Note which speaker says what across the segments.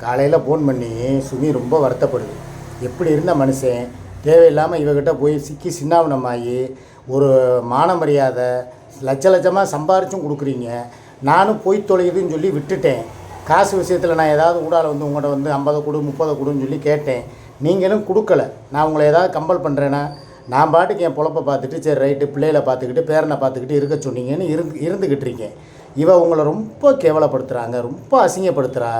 Speaker 1: காலையில் ஃபோன் பண்ணி சுமி ரொம்ப வருத்தப்படுது. எப்படி இருந்த மனுஷன் தேவையில்லாமல் இவகிட்ட போய் சிக்கி சின்னாவனமாகி ஒரு மான மரியாதை லட்ச லட்சமாக சம்பாரிச்சும் கொடுக்குறீங்க. நானும் போய் தொலையுதுன்னு சொல்லி விட்டுட்டேன். காசு விஷயத்தில் நான் ஏதாவது ஊடால வந்து உங்கள்கிட்ட வந்து 50 கொடு 30 கொடுன்னு சொல்லி கேட்டேன். நீங்களும் கொடுக்கல. நான் உங்களை ஏதாவது கம்பல் பண்ணுறேன்னா நான் பாட்டுக்கு என் பொழப்பை பார்த்துட்டு சரி ரைட்டு பிள்ளைகளை பார்த்துக்கிட்டு பேரனை பார்த்துக்கிட்டு இருக்க சொன்னீங்கன்னு இருந்துக்கிட்டு இருக்கேன். உங்களை ரொம்ப கேவலப்படுத்துகிறாங்க, ரொம்ப அசிங்கப்படுத்துகிறா.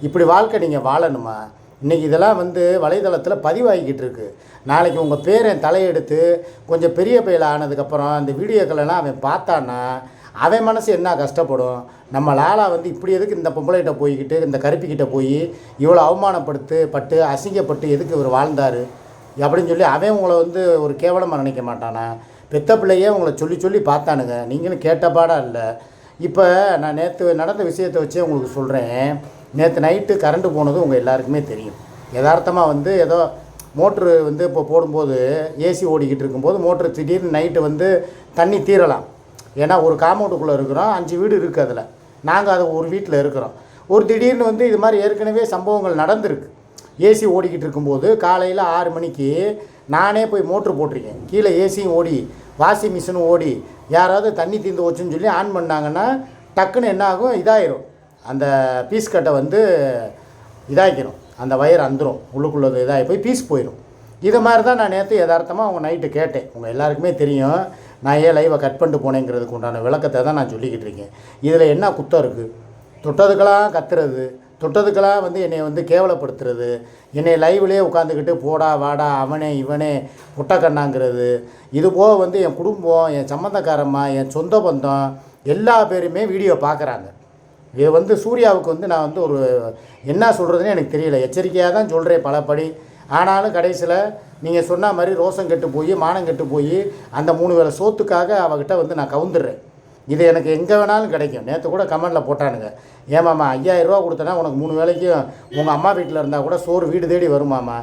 Speaker 1: இப்படி வாழ்க்கை நீங்கள் வாழணுமா? இன்றைக்கி இதெல்லாம் வந்து வலைதளத்தில் பதிவாகிக்கிட்டு இருக்குது. நாளைக்கு உங்கள் பேரன் தலையெடுத்து கொஞ்சம் பெரிய பையில ஆனதுக்கப்புறம் அந்த வீடியோக்களெல்லாம் அவன் பார்த்தான்னா அவன் மனசு என்ன கஷ்டப்படும்? நம்ம லாலா வந்து இப்படி எதுக்கு இந்த பொம்பளைகிட்ட போய்கிட்டு இந்த கருப்பிக்கிட்ட போய் இவ்வளோ அவமானப்பட்டு அசிங்கப்பட்டு எதுக்கு இவர் வாழ்ந்தார் அப்படின்னு சொல்லி அவன் உங்களை வந்து ஒரு கேவலமாக நினைக்க மாட்டானா? பெத்த பிள்ளையே உங்களை சொல்லி சொல்லி பார்த்தானுங்க, நீங்களும் கேட்டபாடாக இல்லை. இப்போ நான் நேற்று நடந்த விஷயத்தை வச்சே உங்களுக்கு சொல்கிறேன். நேற்று நைட்டு கரண்ட்டு போனது உங்கள் எல்லாருக்குமே தெரியும். யதார்த்தமாக வந்து ஏதோ மோட்ரு வந்து இப்போ போடும்போது ஏசி ஓடிக்கிட்டு இருக்கும்போது மோட்ரு திடீர்னு நைட்டு வந்து தண்ணி தீரலாம். ஏன்னா ஒரு காம்பவுண்டுக்குள்ளே இருக்கிறோம், 5 வீடு இருக்குது. அதில் நாங்கள் அது ஒரு வீட்டில் இருக்கிறோம். ஒரு திடீர்னு வந்து இது மாதிரி ஏற்கனவே சம்பவங்கள் நடந்திருக்கு. ஏசி ஓடிக்கிட்டு இருக்கும்போது காலையில் 6 மணிக்கு நானே போய் மோட்ரு போட்டிருக்கேன். கீழே ஏசியும் ஓடி வாஷிங் மிஷினும் ஓடி யாராவது தண்ணி தீர்ந்து வச்சுன்னு சொல்லி ஆன் பண்ணாங்கன்னா டக்குன்னு என்ன ஆகும், இதாயிரும். அந்த பீஸ் கட்டை வந்து இதாகிக்கிறோம், அந்த வயர் அந்துடும், உள்ளுக்குள்ளது இதாகி போய் பீஸ் போயிடும். இதை மாதிரி தான் நான் நேற்று யதார்த்தமாக அவங்க நைட்டு கேட்டேன். உங்கள் எல்லாருக்குமே தெரியும் நான் ஏன் லைவை கட் பண்ணிட்டு போனேங்கிறதுக்கு உண்டான விளக்கத்தை தான் நான் சொல்லிக்கிட்டு இருக்கேன். இதில் என்ன குத்தம் இருக்குது? தொட்டதுக்கெல்லாம் கத்துறது, தொட்டதுக்கெல்லாம் வந்து என்னை வந்து கேவலப்படுத்துறது, என்னை லைவ்லேயே உட்காந்துக்கிட்டு போடா வாடா அவனே இவனே புட்டக்கண்ணாங்கிறது. இது போக வந்து என் குடும்பம், என் சம்மந்தக்காரம்மா, என் சொந்த பந்தம் எல்லா பேருமே வீடியோ பார்க்குறாங்க. இது வந்து சூர்யாவுக்கு வந்து நான் வந்து ஒரு என்ன சொல்கிறதுன்னு எனக்கு தெரியல. எச்சரிக்கையாக தான் சொல்கிறேன் பலபடி. ஆனாலும் கடைசியில் நீங்கள் சொன்ன மாதிரி ரோசம் கெட்டு போய் மானம் கெட்டு போய் அந்த 3 வேளை சோத்துக்காக அவகிட்ட வந்து நான் கவுந்துடுறேன். இது எனக்கு எங்கே வேணாலும் கிடைக்கும். நேற்று கூட கமெண்டில் போட்டானுங்க, ஏமாம்மா 5000 ரூபா கொடுத்தனா உனக்கு 3 வேளைக்கும் உங்கள் அம்மா வீட்டில் இருந்தால் கூட சோறு வீடு தேடி வருமாம்மா,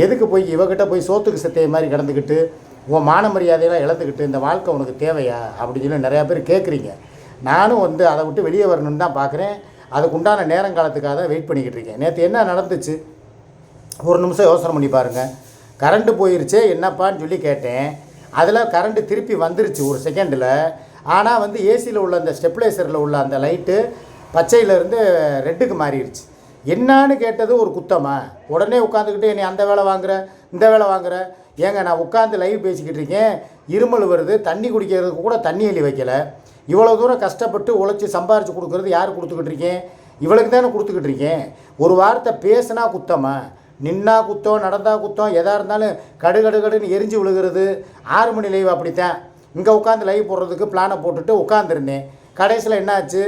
Speaker 1: எதுக்கு போய் இவகிட்ட போய் சோத்துக்கு செத்தைய மாதிரி கிடந்துக்கிட்டு உன் மான மரியாதையெல்லாம் இழந்துக்கிட்டு இந்த வாழ்க்கை உனக்கு தேவையா அப்படின்னு சொல்லி நிறையா பேர் கேட்குறீங்க. நானும் வந்து அதை விட்டு வெளியே வரணும்னு தான் பார்க்குறேன். அதுக்கு உண்டான நேரங்காலத்துக்காக தான் வெயிட் பண்ணிக்கிட்டு இருக்கேன். நேற்று என்ன நடந்துச்சு ஒரு நிமிஷம் யோசனை பண்ணி பாருங்கள். கரண்ட்டு போயிருச்சே என்னப்பான்னு சொல்லி கேட்டேன். அதில் கரண்ட்டு திருப்பி வந்துருச்சு ஒரு செகண்டில். ஆனால் வந்து ஏசியில் உள்ள அந்த ஸ்டெப்லைசரில் உள்ள அந்த லைட்டு பச்சையிலேருந்து ரெட்டுக்கு மாறிடுச்சு. என்னான்னு கேட்டது ஒரு குத்தமா? உடனே உட்காந்துக்கிட்டு என்னை அந்த வேலை வாங்குற இந்த வேலை வாங்குற. ஏங்க நான் உட்காந்து லைவ் பேசிக்கிட்டு இருக்கேன், இருமல் வருது, தண்ணி குடிக்கிறதுக்கு கூட தண்ணி அள்ளி வைக்கலை. இவ்வளோ தூரம் கஷ்டப்பட்டு உழைச்சி சம்பாரித்து கொடுக்குறது யார் கொடுத்துக்கிட்டு இருக்கேன்? இவளுக்கு தானே கொடுத்துக்கிட்டு இருக்கேன். ஒரு வார்த்தை பேசுனா குத்தமா? நின்னா குத்தம், நடந்தா குத்தம், எதாக இருந்தாலும் கடுன்னு எரிஞ்சு விழுகிறது. 6 மணி லைவ் அப்படித்தான். இங்கே உட்காந்து லைவ் போடுறதுக்கு பிளானை போட்டுட்டு உட்காந்துருந்தேன். கடைசியில் என்னாச்சு,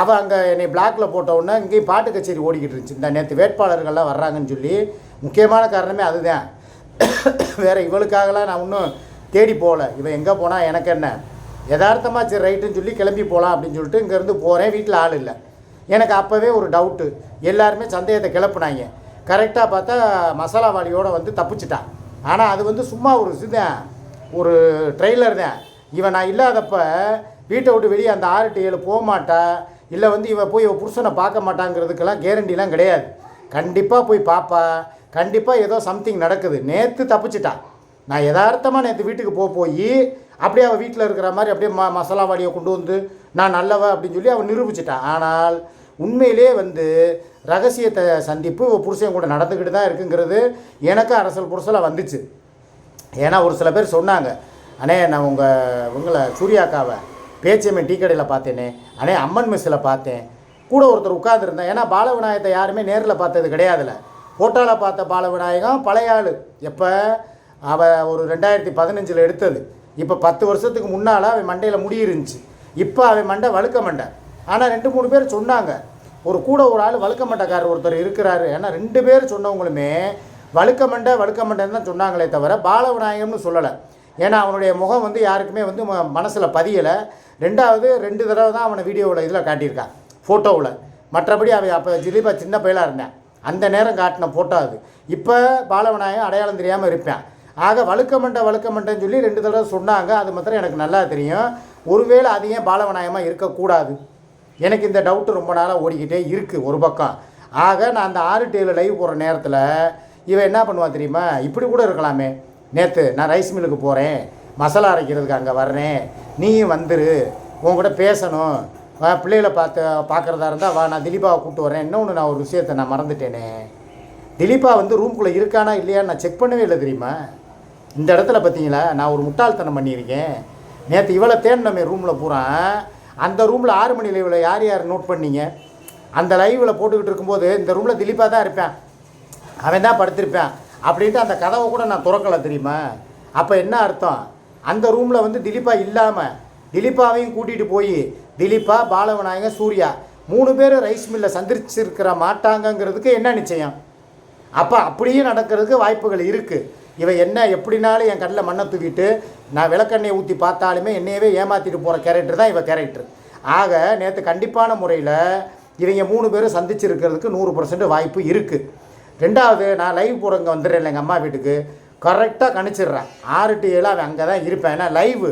Speaker 1: அவள் அங்கே என்னை பிளாக்கில் போட்டவுடனே இங்கேயும் பாட்டு கச்சேரி ஓடிக்கிட்டு இருந்துச்சு. இந்த நேற்று வேட்பாளர்கள்லாம் வர்றாங்கன்னு சொல்லி முக்கியமான காரணமே அதுதான். வேறு இவளுக்காகலாம் நான் இன்னும் தேடி போகல. இவன் எங்கே போனால் எனக்கு என்ன, யதார்த்தமாக சரி ரைட்டுன்னு சொல்லி கிளம்பி போகலாம் அப்படின்னு சொல்லிட்டு இங்கேருந்து போகிறேன். வீட்டில் ஆள் இல்லை. எனக்கு அப்போவே ஒரு டவுட்டு, எல்லாருமே சந்தேகத்தை கிளப்புனாங்க. கரெக்டாக பார்த்தா மசாலாவாளியோடு வந்து தப்பிச்சிட்டான். ஆனால் அது வந்து சும்மா ஒரு இதுதான், ஒரு ட்ரெய்லர் தான். இவன் நான் இல்லாதப்ப வீட்டை விட்டு வெளியே அந்த 6 to 7 போக மாட்டா, இல்லை வந்து இவன் போய் இவன் புருஷனை பார்க்க மாட்டாங்கிறதுக்கெல்லாம் கேரண்டிலாம் கிடையாது. கண்டிப்பாக போய் பார்ப்பா, கண்டிப்பாக ஏதோ சம்திங் நடக்குது. நேற்று தப்பிச்சிட்டான். நான் யதார்த்தமாக நேற்று வீட்டுக்கு போய் அப்படியே அவள் வீட்டில் இருக்கிற மாதிரி அப்படியே மசாலாவாடியை கொண்டு வந்து நான் நல்லவ அப்படின்னு சொல்லி அவன் நிரூபிச்சிட்டான். ஆனால் உண்மையிலே வந்து ரகசியத்தை சந்திப்பு புருஷன் கூட நடந்துக்கிட்டு தான் இருக்குங்கிறது எனக்கு அரசல் புருஷலாக வந்துச்சு. ஏன்னா ஒரு சில பேர் சொன்னாங்க, அண்ணே நான் உங்களை சூர்யாக்காவை பேச்சியம்மை டீ கடையில் பார்த்தேனே, அண்ணே அம்மன் மெஸ்ஸில் பார்த்தேன், கூட ஒருத்தர் உட்காந்துருந்தேன். ஏன்னா பாலவிநாயகத்தை யாருமே நேரில் பார்த்தது கிடையாதுல்ல. ஃபோட்டோவில் பார்த்த பாலவிநாயகம் பழைய ஆள். எப்போ அவள் ஒரு 2015 எடுத்தது. இப்போ 10 வருஷத்துக்கு முன்னால் அவன் மண்டையில் முடி இருந்துச்சு. இப்போ அவன் மண்டை வழுக்க மண்டை. ஆனால் 2-3 பேர் சொன்னாங்க, கூட ஒரு ஆள் வழுக்க மண்டைக்காரர் ஒருத்தர் இருக்கிறாரு. ஏன்னா 2 பேர் சொன்னவங்களுமே வழுக்க மண்டைன்னு தான் சொன்னாங்களே தவிர பாலவிநாயகம்னு சொல்லலை. ஏன்னா அவனுடைய முகம் வந்து யாருக்குமே வந்து மனசில் பதியலை. 2 தடவை தான் அவனை வீடியோவில் இதில் காட்டியிருக்கான், ஃபோட்டோவில். மற்றபடி அவன் அப்போ ஜிலிபா சின்ன பையலாக இருந்தான், அந்த நேரம் காட்டின ஃபோட்டோ அது. இப்போ பாலவிநாயகம் அடையாளம் தெரியாமல் இருப்பேன். ஆக வழுக்க மண்டைன்னு சொல்லி 2 தடவை சொன்னாங்க. அது மாத்திரம் எனக்கு நல்லா தெரியும். ஒருவேளை அது ஏன் பாலவிநாயகமாக இருக்கக்கூடாது? எனக்கு இந்த டவுட்டு ரொம்ப நாளாக ஓடிக்கிட்டே இருக்குது ஒரு பக்கம். ஆக நான் அந்த 6 to 7 லைவ் போகிற நேரத்தில் இவன் என்ன பண்ணுவான் தெரியுமா, இப்படி கூட இருக்கலாமே, நேற்று நான் ரைஸ் மில்லுக்கு போகிறேன், மசாலா அரைக்கிறதுக்கு அங்கே வர்றேன், நீயும் வந்துரு, உங்கள்கிட்ட பேசணும், பிள்ளைகளை பார்க்குறதா இருந்தால் வா, நான் திலீபாவை கூப்பிட்டு வரேன். இன்னொன்று நான் ஒரு விஷயத்தை நான் மறந்துட்டேனே, திலீபா வந்து ரூம்குள்ளே இருக்கானா இல்லையான்னு நான் செக் பண்ணவே இல்லை தெரியுமா. இந்த இடத்துல பார்த்தீங்களா நான் ஒரு முட்டாள்தனம் பண்ணியிருக்கேன். நேற்று இவ்வளோ தேடினமே ரூமில் பூரா, அந்த ரூமில் 6 மணி லைவில் யார் யார் நோட் பண்ணீங்க, அந்த லைவில் போட்டுக்கிட்டு இருக்கும்போது இந்த ரூமில் திலீபா தான் இருப்பேன், அவன் தான் படுத்திருப்பேன் அப்படின்ட்டு அந்த கதவை கூட நான் திறக்கலை தெரியுமா. அப்போ என்ன அர்த்தம், அந்த ரூமில் வந்து திலீபா இல்லாமல் திலீபாவையும் கூட்டிகிட்டு போய் திலீபா, பாலவிநாயகன், சூர்யா 3 பேர் ரைஸ் மில்லில் சந்திச்சிருக்கிற மாட்டாங்கங்கிறதுக்கு என்ன நிச்சயம். அப்போ அப்படியே நடக்கிறதுக்கு வாய்ப்புகள் இருக்குது. இவன் என்ன எப்படினாலும் என் கண்ணில் மண்ணை தூக்கிட்டு நான் விளக்கெண்ணெயை ஊற்றி பார்த்தாலுமே என்னையவே ஏமாற்றிட்டு போகிற கேரக்டர் தான் இவன் கேரக்டர். ஆக நேற்று கண்டிப்பான முறையில் இவங்க 3 பேரும் சந்திச்சிருக்கிறதுக்கு 100% வாய்ப்பு இருக்குது. ரெண்டாவது, நான் லைவ் போகிறவங்க வந்துடுறேன் எங்கள் அம்மா வீட்டுக்கு, கரெக்டாக கணிச்சிடுறேன் 6 to 7 அவன் அங்கே தான் இருப்பேன். ஏன்னா லைவு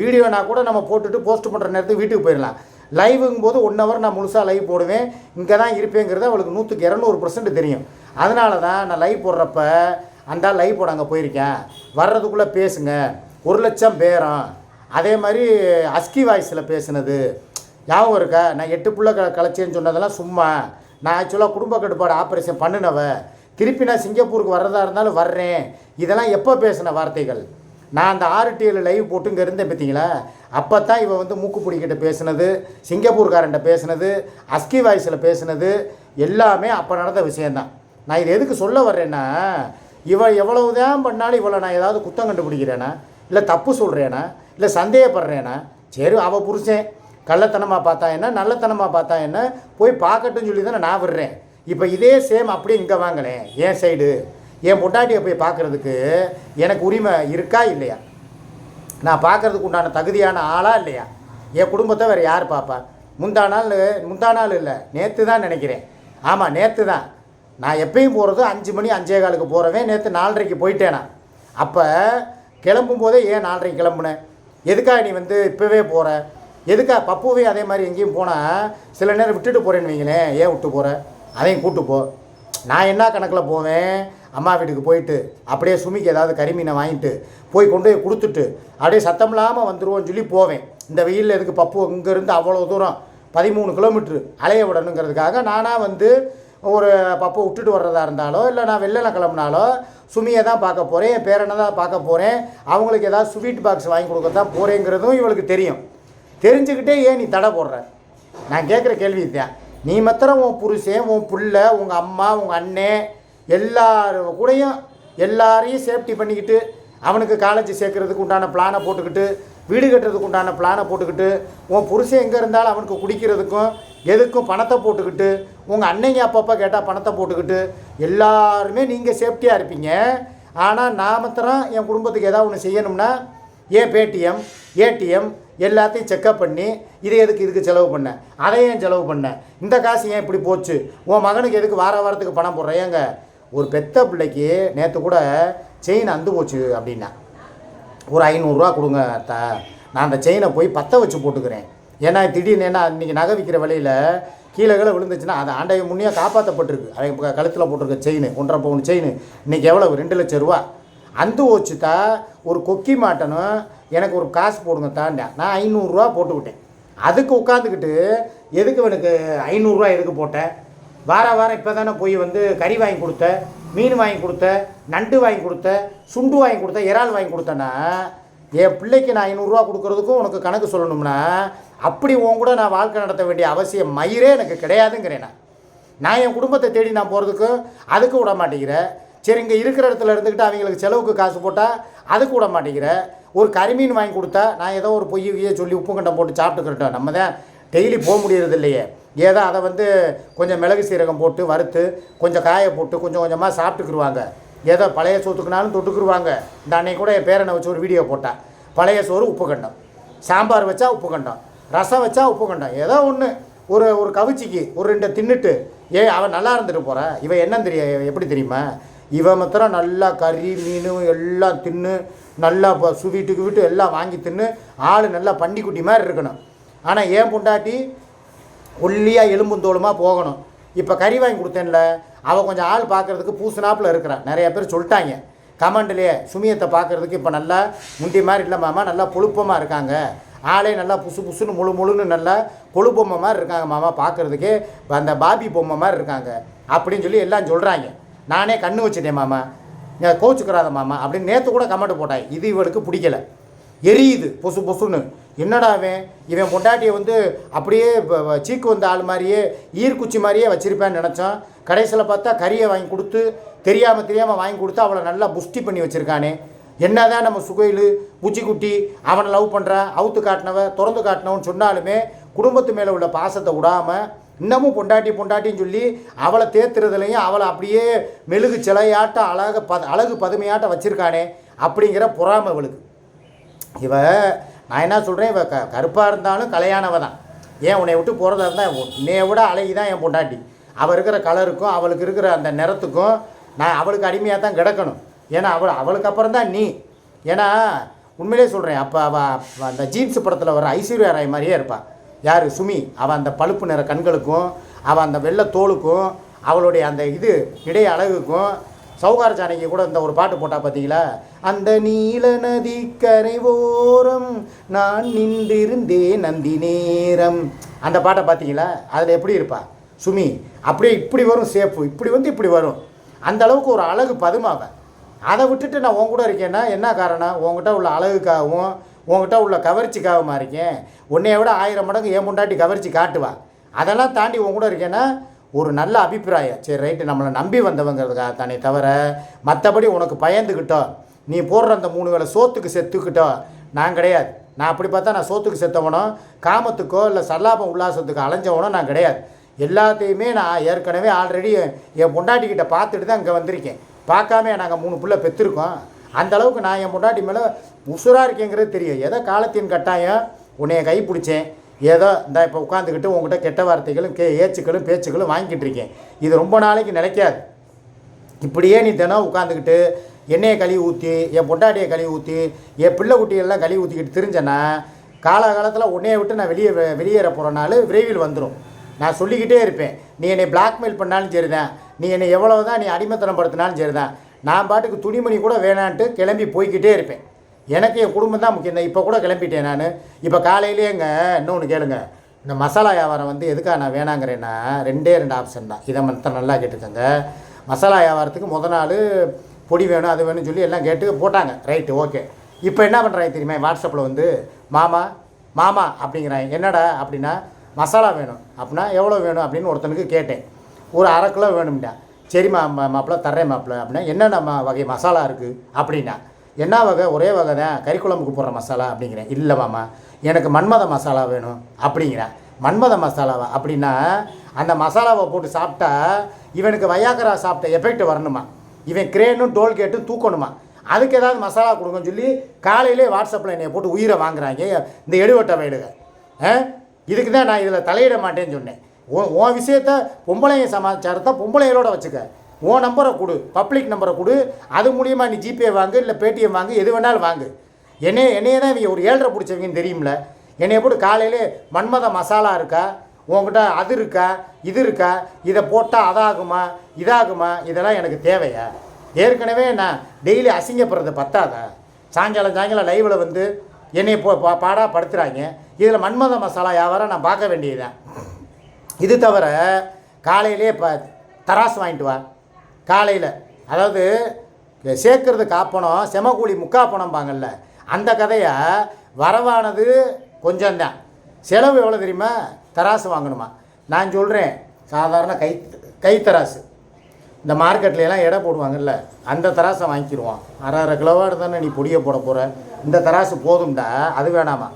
Speaker 1: வீடியோனா கூட நம்ம போட்டுட்டு போஸ்ட் பண்ணுற நேரத்துக்கு வீட்டுக்கு போயிடலாம். லைவுங்கும் போது 1 hour நான் முழுசாக லைவ் போடுவேன், இங்கே தான் இருப்பேங்கிறது அவளுக்கு 100% தெரியும். அதனால தான் நான் லைவ் போடுறப்ப அந்த லைவ் போட அங்கே போயிருக்கேன், வர்றதுக்குள்ளே பேசுங்க, 1 லட்சம் பேரம், அதே மாதிரி அஸ்கி வாய்ஸில் பேசுனது ஞாபகம் இருக்கா, நான் 8 புள்ள கலைச்சேன்னு சொன்னதெல்லாம் சும்மா, நான் ஆக்சுவலாக குடும்ப கட்டுப்பாடு ஆப்ரேஷன் பண்ணினவ, திருப்பி நான் சிங்கப்பூருக்கு வர்றதா இருந்தாலும் வர்றேன், இதெல்லாம் எப்போ பேசின வார்த்தைகள். நான் அந்த 6 to 7 லைவ் போட்டு இங்கே இருந்தேன் பார்த்தீங்களா, அப்போ தான் இவன் வந்து மூக்குப்பிடிக்கிட்ட பேசுனது, சிங்கப்பூர்காரன்ட்ட பேசுனது, அஸ்கி வாய்ஸில் பேசுனது எல்லாமே அப்போ நடந்த விஷயந்தான். நான் இது எதுக்கு சொல்ல வர்றேன்னா, இவள் எவ்வளவு தான் பண்ணாலும் இவளை நான் ஏதாவது குத்தம் கண்டுபிடிக்கிறேனா, இல்லை தப்பு சொல்கிறேனா, இல்லை சந்தேகப்படுறேனா, சரி அவள் புருஷன் கள்ளத்தனமாக பார்த்தா என்ன நல்லத்தனமாக பார்த்தா என்ன, போய் பார்க்கட்டுன்னு சொல்லி தானே நான் விடுறேன். இப்போ இதே சேம் அப்படியே இங்கே வாங்கினேன், என் சைடு என் பொண்டாட்டியை போய் பார்க்குறதுக்கு எனக்கு உரிமை இருக்கா இல்லையா, நான் பார்க்குறதுக்கு உண்டான தகுதியான ஆளா இல்லையா, என் குடும்பத்தை வேறு யார் பார்ப்பா. முந்தா நாள் இல்லை நேற்று தான் நினைக்கிறேன், ஆமாம் நேற்று தான், நான் எப்பயும் போகிறது 5 மணி 5:15 போகிறவன், நேற்று 4:30 போயிட்டேனா. அப்போ கிளம்பும் போதே ஏன் 4:30 கிளம்புனேன், எதுக்காக நீ வந்து இப்போவே போகிற, எதுக்காக பப்புவையும் அதே மாதிரி எங்கேயும் போனால் சில நேரம் விட்டுட்டு போகிறேன்னு வைங்களேன், ஏன் விட்டு போகிற, அதையும் கூப்பிட்டு போ. நான் என்ன கணக்கில் போவேன், அம்மா வீட்டுக்கு போயிட்டு அப்படியே சுமிக்கு ஏதாவது கறிமீனை வாங்கிட்டு போய் கொண்டு போய் கொடுத்துட்டு அப்படியே சத்தம் இல்லாமல் வந்துடுவோன்னு சொல்லி போவேன். இந்த வெயிலில் எதுக்கு பப்பு இங்கேருந்து அவ்வளோ தூரம் 13 கிலோமீட்ரு அலைய விடணுங்கிறதுக்காக நானாக வந்து ஒரு பப்பை விட்டுட்டு வர்றதா இருந்தாலோ இல்லை நான் வெளில கிளம்புனாலோ சுமியை தான் பார்க்க போகிறேன், என் பேரனை தான் பார்க்க போகிறேன், அவங்களுக்கு ஏதாவது ஸ்வீட் பாக்ஸ் வாங்கி கொடுக்க தான் போகிறேங்கிறதும் இவளுக்கு தெரியும். தெரிஞ்சுக்கிட்டே ஏன் நீ தடை போடுற, நான் கேட்குற கேள்வி தான். நீ மாத்திரம் உன் புருஷன், உன் புள்ள, உங்கள் அம்மா, உங்கள் அண்ணன் எல்லாரும் கூடயும் எல்லாரையும் சேஃப்டி பண்ணிக்கிட்டு அவனுக்கு காலேஜ் சேர்க்கறதுக்கு உண்டான பிளானை போட்டுக்கிட்டு வீடு கட்டுறதுக்கு உண்டான பிளானை போட்டுக்கிட்டு உன் புருஷன் எங்கே இருந்தாலும் அவனுக்கு குடிக்கிறதுக்கும் எதுக்கும் பணத்தை போட்டுக்கிட்டு உங்கள் அன்னைங்க அப்பப்போ கேட்டால் பணத்தை போட்டுக்கிட்டு எல்லாருமே நீங்கள் சேஃப்டியாக இருப்பீங்க. ஆனால் நான் மாத்திரம் என் குடும்பத்துக்கு ஏதாவது ஒன்று செய்யணும்னா ஏன் பேடிஎம் ஏடிஎம் எல்லாத்தையும் செக்கப் பண்ணி இதை எதுக்கு இதுக்கு செலவு பண்ணேன், அதை ஏன் செலவு பண்ணேன், இந்த காசு ஏன் இப்படி போச்சு, உன் மகனுக்கு எதுக்கு வாரத்துக்கு பணம் போடுறேன். ஏங்க ஒரு பெத்த பிள்ளைக்கு நேற்று கூட செயின் அந்து போச்சு அப்படின்னா ஒரு 500 ரூபா கொடுங்க அத்தா, நான் அந்த செயினை போய் பற்ற வச்சு போட்டுக்கிறேன். ஏன்னா திடீர்னு என்ன இன்றைக்கி நகை விற்கிற விலையில் கீழே விழுந்துச்சுன்னா அது ஆண்டை முன்னே காப்பாற்றப்பட்டிருக்கு. அவங்க கழுத்தில் போட்டிருக்க செயின் 1.5 பவுன் செயின் இன்றைக்கி எவ்வளவு 2 லட்சம் ரூபா. அந்து வச்சுட்டா ஒரு கொக்கி மாட்டணும், எனக்கு ஒரு காசு போடுங்க தாண்டேன். நான் 500 ரூபா போட்டுக்கிட்டேன். அதுக்கு உட்காந்துக்கிட்டு எதுக்கு எனக்கு 500 ரூபா எதுக்கு போட்டேன், வாரம் இப்போ தானே போய் வந்து கறி வாங்கி கொடுத்த, மீன் வாங்கி கொடுத்த, நண்டு வாங்கி கொடுத்த, சுண்டு வாங்கி கொடுத்த, இறால் வாங்கி கொடுத்தேன்னா என் பிள்ளைக்கு நான் 500 ரூபா கொடுக்குறதுக்கும் உனக்கு கணக்கு சொல்லணும்னா அப்படி உன் கூட நான் வாழ்க்கை நடத்த வேண்டிய அவசியம் மயிரே எனக்கு கிடையாதுங்கிறேன். நான் என் குடும்பத்தை தேடி நான் போகிறதுக்கு அதுக்கு விட மாட்டேங்கிறேன். சரி இங்கே இருக்கிற இடத்துல இருந்துக்கிட்டு அவங்களுக்கு செலவுக்கு காசு போட்டால் அதுக்கு விட மாட்டேங்கிறேன். ஒரு கறிமீன் வாங்கி கொடுத்தா நான் ஏதோ ஒரு பொய்யை சொல்லி உப்பு கண்டம் போட்டு சாப்பிட்டுக்கிறேன். நம்ம தான் டெய்லி போக முடியறது இல்லையே, ஏதோ அதை வந்து கொஞ்சம் மிளகு சீரகம் போட்டு வறுத்து கொஞ்சம் காய போட்டு கொஞ்சம் கொஞ்சமாக சாப்பிட்டுக்குருவாங்க. ஏதோ பழைய சோத்துக்குனாலும் தொட்டுக்குருவாங்க. இந்த அன்னைக்கு கூட என் பேரனை வச்சு ஒரு வீடியோ போட்டேன், பழைய சோறு உப்பு கண்டம், சாம்பார் வச்சா உப்பு கண்டம், ரசம் வச்சா உப்பு கண்டம், ஏதோ ஒன்று ஒரு கவிச்சிக்கு ஒரு 2 தின்னுட்டு அவன் நல்லா இருந்துட்டு போகிறா. இவன் என்னன்னு எப்படி தெரியுமா, இவன் மாத்திரம் நல்லா கறி மீன் எல்லாம் தின்னு நல்லா சுவீட்டு எல்லாம் வாங்கி தின்னு ஆள் நல்லா பண்டிக்குட்டி மாதிரி இருக்கணும். ஆனால் ஏன் பொண்டாட்டி ஒல்லியாக எலும்புந்தோளுமாக போகணும். இப்போ கறி வாங்கி கொடுத்தேன்ல, அவள் கொஞ்சம் ஆள் பார்க்குறதுக்கு பூசுனாப்பில் இருக்கிறான். நிறைய பேர் சொல்லிட்டாங்க கமெண்ட்லேயே, சுமியத்தை பார்க்குறதுக்கு இப்போ நல்லா முந்தி மாதிரி இல்லை மாமா, நல்லா புழுப்பமாக இருக்காங்க, ஆளே நல்லா புசு புசுன்னு முழுன்னு நல்லா கொழு பொம்மை மாதிரி இருக்காங்க மாமா, பார்க்குறதுக்கு அந்த பாபி பொம்மை மாதிரி இருக்காங்க அப்படின்னு சொல்லி எல்லாம் சொல்கிறாங்க. நானே கண்ணு வச்சுட்டேன் மாமா, கோச்சுக்கிறாத மாமா அப்படின்னு நேற்று கூட கமெண்ட் போட்டாங்க. இது இவளுக்கு பிடிக்கலை, எரியுது பொசு பொசுன்னு. என்னடா இவன் பொண்டாட்டியை வந்து அப்படியே சீக்கு வந்த ஆள் மாதிரியே ஈர்க்குச்சி மாதிரியே வச்சுருப்பேன்னு நினச்சோம். கடைசியில் பார்த்தா கறியை வாங்கி கொடுத்து தெரியாமல் வாங்கி கொடுத்து அவளை நல்லா புஷ்டி பண்ணி வச்சுருக்கானே. என்ன தான் நம்ம சுகையில் பூச்சிக்குட்டி அவனை லவ் பண்ணுறான், அவுத்து காட்டினவன் திறந்து காட்டினவன்னு சொன்னாலுமே குடும்பத்து மேலே உள்ள பாசத்தை விடாமல் இன்னமும் பொண்டாட்டின்னு சொல்லி அவளை தேத்துறதுலையும் அவளை அப்படியே மெழுகு சிலையாட்டம் அழகு பதுமையாட்டம் வச்சுருக்கானே அப்படிங்கிற பொறாமை அவளுக்கு. நான் என்ன சொல்கிறேன், கருப்பாக இருந்தாலும் கலையானவ தான். ஏன் உன்னை விட்டு போகிறதா இருந்தால் உன்னைய விட அழகி தான் என் பொண்டாட்டி. அவள் இருக்கிற கலருக்கும் அவளுக்கு இருக்கிற அந்த நிறத்துக்கும் நான் அவளுக்கு அடிமையாக தான் கிடக்கணும். ஏன்னா அவளுக்கு அப்புறம் தான் நீ. ஏன்னா உண்மையிலே சொல்கிறேன், அப்போ அவள் அந்த ஜீன்ஸ் படத்தில் வர ஐஸ்வர்யா ராய் மாதிரியே இருப்பாள். யார்? சுமி. அவள் அந்த பழுப்பு நிற கண்களுக்கும் அவள் அந்த வெள்ளை தோலுக்கும் அவளுடைய அந்த இடைய அழகுக்கும் சௌகார ஜானகி கூட இந்த ஒரு பாட்டு போட்டா பார்த்தீங்களா, அந்த நீல நதி கரைவோரம் நான் நின்றிருந்தேன் நந்தி நேரம், அந்த பாட்டை பார்த்தீங்களா? அதில் எப்படி இருப்பா சுமி? அப்படியே இப்படி வரும் சேப்பு, இப்படி வரும். அந்த அளவுக்கு ஒரு அழகு பதுமாவை. அதை விட்டுட்டு நான் உன் கூட இருக்கேன்னா என்ன காரணம்? உங்ககிட்ட உள்ள அழகுக்காகவும் உங்ககிட்ட உள்ள கவர்ச்சிக்காகமா இருக்கேன். உன்னைய விட 1000 மடங்கு என் முண்டாட்டி கவர்ச்சி காட்டுவா. அதெல்லாம் தாண்டி உன் கூட இருக்கேன்னா ஒரு நல்ல அபிப்பிராயம், சரி ரைட்டு நம்மளை நம்பி வந்தவங்கிறதுக்காக தானே தவிர மற்றபடி உனக்கு பயந்துக்கிட்டோ நீ போடுற அந்த 3 வேளை சோத்துக்கு செத்துக்கிட்டோ நான் கிடையாது. நான் அப்படி பார்த்தா நான் சோத்துக்கு செத்தவனோ காமத்துக்கோ இல்லை சல்லாபம் உல்லாசத்துக்கு அலைஞ்சவனோ நான் கிடையாது. எல்லாத்தையுமே நான் ஏற்கனவே ஆல்ரெடி என் பொண்டாட்டிக்கிட்ட பார்த்துட்டு தான் இங்கே வந்திருக்கேன். பார்க்காம நாங்கள் 3 பிள்ளை பெற்றிருக்கோம். அந்தளவுக்கு நான் என் பொண்டாட்டி மேலே உசுராக இருக்கேங்கிறது தெரியும். ஏதோ காலத்தின் கட்டாயம் உன்னைய கை பிடிச்சேன், ஏதோ இந்த இப்போ உட்காந்துக்கிட்டு உங்கள்கிட்ட கெட்ட வார்த்தைகளும் ஏச்சுக்களும் பேச்சுக்களும் வாங்கிக்கிட்டு இருக்கேன். இது ரொம்ப நாளைக்கு நிலைக்காது. இப்படியே நீ தினம் உட்காந்துக்கிட்டு எண்ணெயை கழுவி ஊற்றி என் பொண்டாட்டியை கழுவி ஊற்றி என் பிள்ளை குட்டிகள்லாம் கழுவி ஊற்றிக்கிட்டு தெரிஞ்சேன்னா காலகாலத்தில் உன்னையை விட்டு நான் வெளியேற போகிறனால விரைவில் வந்துடும். நான் சொல்லிக்கிட்டே இருப்பேன், நீ என்னை பிளாக்மெயில் பண்ணாலும் சரி தான், நீ என்னை எவ்வளோ தான் நீ அடிமைத்தனம் படுத்தினாலும் சரி தான், நான் பாட்டுக்கு துணிமணி கூட வேணான்ட்டு கிளம்பி போய்கிட்டே இருப்பேன். எனக்கு என் குடும்பம் தான் முக்கியம். இப்போ கூட கிளம்பிட்டேன் நான். இப்போ காலையிலேங்க இன்னொன்று கேளுங்க, இந்த மசாலா வியாபாரம் வந்து எதுக்காக நான் வேணாங்கிறேன்னா 2 ஆப்ஷன் தான். இதை மட்டும் நல்லா கேட்டுக்கோங்க. மசாலா வியாபாரத்துக்கு நாள் பொடி வேணும் அது வேணும்னு சொல்லி எல்லாம் கேட்டு போட்டாங்க, ரைட்டு ஓகே. இப்போ என்ன பண்ணுறாங்க தெரியுமா? வாட்ஸ்அப்பில் வந்து மாமா அப்படிங்கிறாங்க. என்னடா அப்படின்னா மசாலா வேணும் அப்படின்னா எவ்வளோ வேணும் அப்படின்னு ஒருத்தனுக்கு கேட்டேன். ஒரு 1/2 கிலோ வேணும்டா. சரிம்மா மாப்பிள்ள தர்றேன் மாப்பிள்ள அப்படின்னா என்னென்ன வகை மசாலா இருக்குது அப்படின்னா, என்ன வகை? ஒரே வகை தான், கறி குழம்புக்கு போடுற மசாலா அப்படிங்கிறேன். இல்லை மாமா எனக்கு மன்மத மசாலா வேணும் அப்படிங்கிறேன். மன்மத மசாலாவா அப்படின்னா அந்த மசாலாவை போட்டு சாப்பிட்டா இவனுக்கு வயாக்கரா சாப்பிட்ட எஃபெக்ட் வரணுமா, இவன் கிரேனும் டோல்கேட்டும் தூக்கணுமா, அதுக்கு ஏதாவது மசாலா கொடுங்கன்னு சொல்லி காலையிலே வாட்ஸ்அப்பில் என்னை போட்டு உயிரை வாங்குறாங்க இந்த எடுவட்ட வயலுக. இதுக்கு தான் நான் இதில் தலையிட மாட்டேன்னு சொன்னேன். உன் விஷயத்த பொம்பளைங்க சமாச்சாரத்தை பொம்பளைங்களோட வச்சுக்க. உன் நம்பரை கொடு, பப்ளிக் நம்பரை கொடு, அது மூலிமா நீ ஜிபே வாங்கு இல்லை பேடிஎம் வாங்கு, எது வேணாலும் வாங்கு. என்னையே தான் இவங்க ஒரு 7.5 பிடிச்சவங்கன்னு தெரியும்ல. என்னைய போட்டு காலையிலே மன்மத மசாலா இருக்கா, உங்ககிட்ட அது இருக்கா இது இருக்கா, இதை போட்டால் அதாகுமா இதாகுமா, இதெல்லாம் எனக்கு தேவையா? ஏற்கனவே நான் டெய்லி அசிங்கப்படுறது பத்தாதா? சாயங்காலம் லைவில் வந்து என்னை பாடாக படுத்துகிறாங்க. இதில் மன்மத மசாலா வியாபாரம் நான் பார்க்க வேண்டியதுதான். இது தவிர காலையிலே தராசு வாங்கிட்டு வா காலையில். அதாவது சேர்க்கறது காப்பணம் செமக்கூலி முக்காப்பணம்பாங்கல்ல, அந்த கதையை வரவானது கொஞ்சம்தான், செலவு எவ்வளோ தெரியுமா? தராசு வாங்கணுமா? நான் சொல்கிறேன், சாதாரண கை தராசு இந்த மார்க்கெட்லாம் எடை போடுவாங்கல்ல, அந்த தராசை வாங்கிக்கிடுவோம். 1/2 கிலோவாக தானே நீ பொடியை போட போகிற, இந்த தராசு போதும்டா, அது வேணாமா?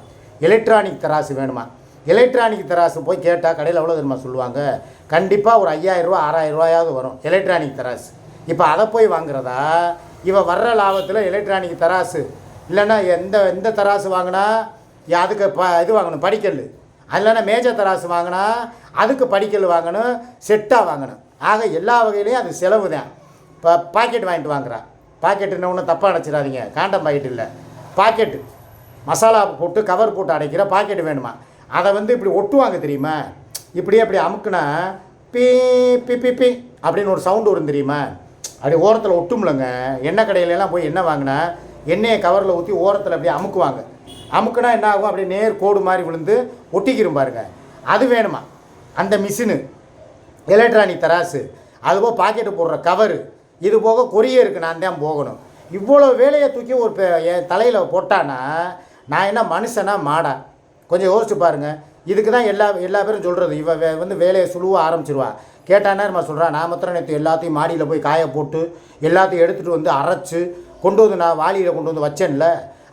Speaker 1: எலக்ட்ரானிக் தராசு வேணுமா? எலக்ட்ரானிக் தராசு போய் கேட்டால் கடையில் எவ்வளோ தெரியுமா சொல்லுவாங்க? கண்டிப்பாக ஒரு 5000 ரூபா 6000 ரூபாயாவது வரும் எலக்ட்ரானிக் தராசு. இப்போ அதை போய் வாங்குறதா? இவன் வர்ற லாபத்தில் எலக்ட்ரானிக் தராசு இல்லைன்னா எந்த தராசு வாங்கினா அதுக்கு இது வாங்கணும் படிக்கல், இல்லைன்னா மேஜர் தராசு வாங்கினா அதுக்கு படிக்கல் வாங்கணும், செட்டாக வாங்கணும். ஆக எல்லா வகையிலையும் அது செலவு தான். இப்போ பாக்கெட் வாங்கிட்டு வாங்குறான். பாக்கெட்டுன்னு ஒன்றும் தப்பாக அடைச்சிடாதீங்க, காண்டம் பாக்கெட் இல்லை, பாக்கெட்டு மசாலா போட்டு கவர் போட்டு அடைக்கிற பாக்கெட்டு வேணுமா? அதை வந்து இப்படி ஒட்டுவாங்க தெரியுமா? இப்படியே அப்படி அமுக்குனா பீ பி பி பி அப்படின்னு ஒரு சவுண்டு வரும் தெரியுமா? அப்படி ஓரத்தில் ஒட்டும்லங்க. எண்ணெய் கடையிலலாம் போய் எண்ணெய் வாங்கினா எண்ணெயை கவரில் ஊற்றி ஓரத்தில் அப்படியே அமுக்குவாங்க. அமுக்குனா என்ன ஆகும்? அப்படியே நேர் கோடு மாதிரி விழுந்து ஒட்டிக்கிரும் பாருங்க. அது வேணுமா? அந்த மிஷினு, எலக்ட்ரானிக் தராசு, அதுபோக பாக்கெட்டு போடுற கவரு, இது போக கொரியருக்கு நான் தான் போகணும். இவ்வளோ வேலையை தூக்கி ஒரு என் தலையில் போட்டானா நான் என்ன மனுஷனா மாடா? கொஞ்சம் யோசிச்சு பாருங்கள். இதுக்கு தான் எல்லா பேரும் சொல்கிறது, இவ வந்து வேலையை சுழுவாக ஆரம்பிச்சிருவா. கேட்டானே நம்ம சொல்கிறான், நான் மாத்திரம் நேற்று எல்லாத்தையும் மாடியில் போய் காய போட்டு எல்லாத்தையும் எடுத்துகிட்டு வந்து அரைச்சி கொண்டு வந்து நான் வாளியில் கொண்டு வந்து வச்சேன்ல.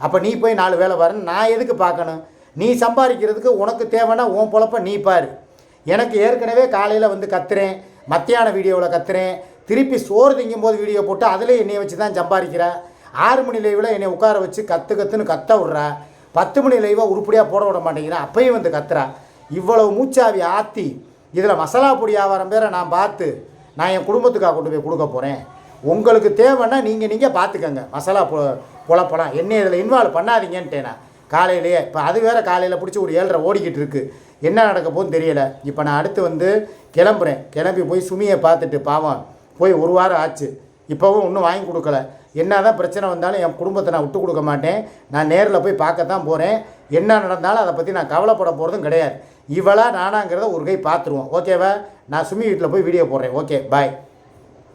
Speaker 1: அப்போ நீ போய் 4 வேலை வரேன்னு நான் எதுக்கு பார்க்கணும்? நீ சம்பாதிக்கிறதுக்கு உனக்கு தேவைன்னா உன் பொழப்ப நீ பாரு. எனக்கு ஏற்கனவே காலையில் வந்து கத்துறேன், மத்தியான வீடியோவில் கத்துறேன், திருப்பி சோறு திங்கும் போது வீடியோ போட்டு அதில் என்னையை வச்சு தான் சம்பாதிக்கிறா. 6 மணி லைவில் என்னை உட்கார வச்சு கற்றுன்னு கத்த விட்றா. 10 மணி லைவாக உருப்படியாக போட விட மாட்டேங்கிறா. அப்பையும் வந்து கத்துறா. இவ்வளவு மூச்சாவி ஆற்றி இதில் மசாலா பொடி வியாபாரம் பேரை நான் பார்த்து நான் என் குடும்பத்துக்காக கொண்டு போய் கொடுக்க போகிறேன். உங்களுக்கு தேவைன்னா நீங்கள் பார்த்துக்கங்க. மசாலா பொழப்பலாம் என்னை இதில் இன்வால்வ் பண்ணாதீங்கன்ட்டேன் நான் காலையிலேயே. இப்போ அது வேறு காலையில் பிடிச்சி ஒரு 7:30 ஓடிக்கிட்டு இருக்குது. என்ன நடக்க போகுதுன்னு தெரியலை. இப்போ நான் அடுத்து வந்து கிளம்புறேன். கிளம்பி போய் சுமியை பார்த்துட்டு, பாவம் போய் 1 வாரம் ஆச்சு, இப்போவும் இன்னும் வாங்கி கொடுக்கல. என்ன தான் பிரச்சனை வந்தாலும் என் குடும்பத்தை நான் விட்டு கொடுக்க மாட்டேன். நான் நேரில் போய் பார்க்க தான் போகிறேன். என்ன நடந்தாலும் அதை பற்றி நான் கவலைப்பட போகிறதும் கிடையாது. இவளா நானாங்கிறத ஒரு கை பார்த்துருவோம். ஓகேவா? நான் சுமி வீட்டில் போய் வீடியோ போடுறேன். ஓகே, பாய்.